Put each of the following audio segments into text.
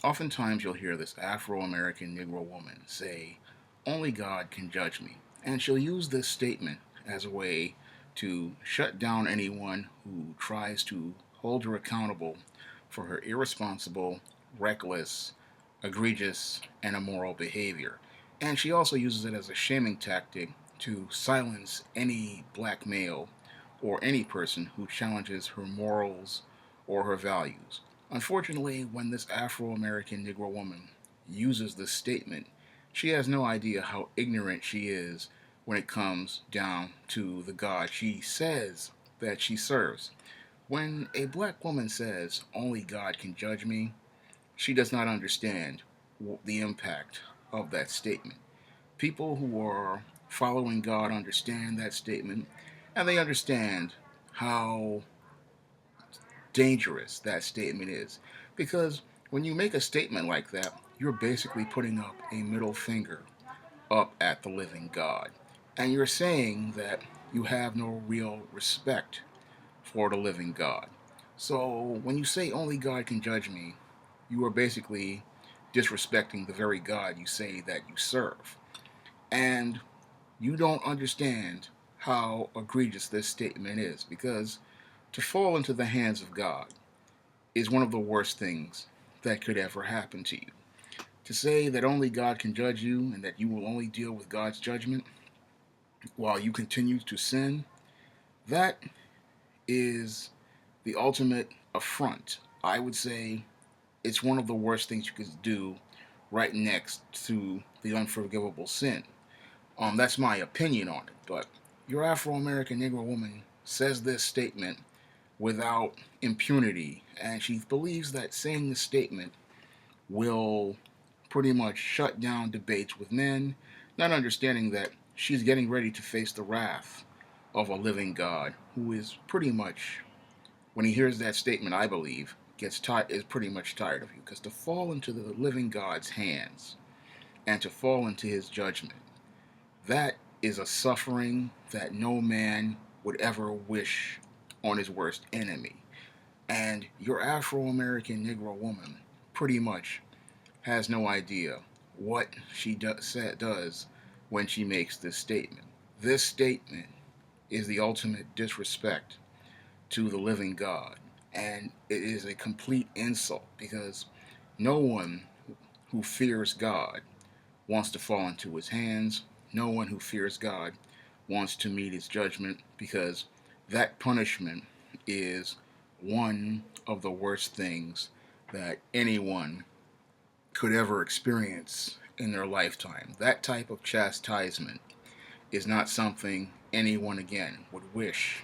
Oftentimes you'll hear this Afro-American Negro woman say, "Only God can judge me." And she'll use this statement as a way to shut down anyone who tries to hold her accountable for her irresponsible, reckless, egregious, and immoral behavior. And she also uses it as a shaming tactic to silence any black male or any person who challenges her morals or her values. Unfortunately, when this Afro American Negro woman uses this statement, she has no idea how ignorant she is when it comes down to the God she says that she serves. When a black woman says, "Only God can judge me," she does not understand the impact of that statement. People who are following God understand that statement, and they understand how dangerous that statement is. Because when you make a statement like that, you're basically putting up a middle finger up at the living God. And you're saying that you have no real respect for the living God. So when you say only God can judge me, you are basically disrespecting the very God you say that you serve. And you don't understand how egregious this statement is, because to fall into the hands of God is one of the worst things that could ever happen to you. To say that only God can judge you and that you will only deal with God's judgment while you continue to sin, that is the ultimate affront. I would say it's one of the worst things you could do, right next to the unforgivable sin. That's my opinion on it. But your Afro American Negro woman says this statement without impunity, and she believes that saying this statement will pretty much shut down debates with men, not understanding that she's getting ready to face the wrath of a living God who is pretty much, when he hears that statement, I believe, is pretty much tired of you. Because to fall into the living God's hands and to fall into his judgment, that is a suffering that no man would ever wish on his worst enemy. And your Afro American Negro woman pretty much has no idea what she does when she makes this statement. This statement is the ultimate disrespect to the living God. And it is a complete insult, because no one who fears God wants to fall into his hands. No one who fears God wants to meet his judgment, because that punishment is one of the worst things that anyone could ever experience in their lifetime. That type of chastisement is not something anyone again would wish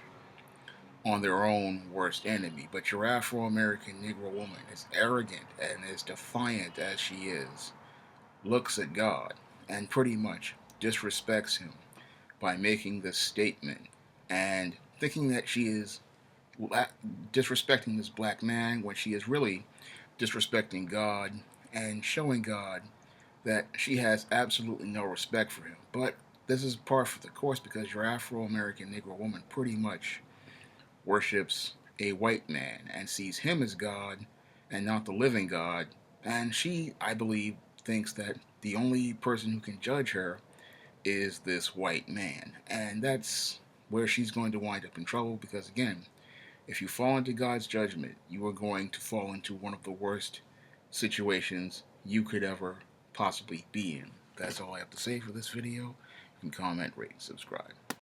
on their own worst enemy. But your Afro American Negro woman, as arrogant and as defiant as she is, looks at God and pretty much disrespects him by making this statement and thinking that she is disrespecting this black man when she is really disrespecting God and showing God that she has absolutely no respect for him. But this is par for the course, because your Afro American Negro woman pretty much worships a white man and sees him as God and not the living God. And she, I believe, thinks that the only person who can judge her is this white man. And that's where she's going to wind up in trouble, because, again, if you fall into God's judgment, you are going to fall into one of the worst situations you could ever possibly be in. That's all I have to say for this video. You can comment, rate, and subscribe.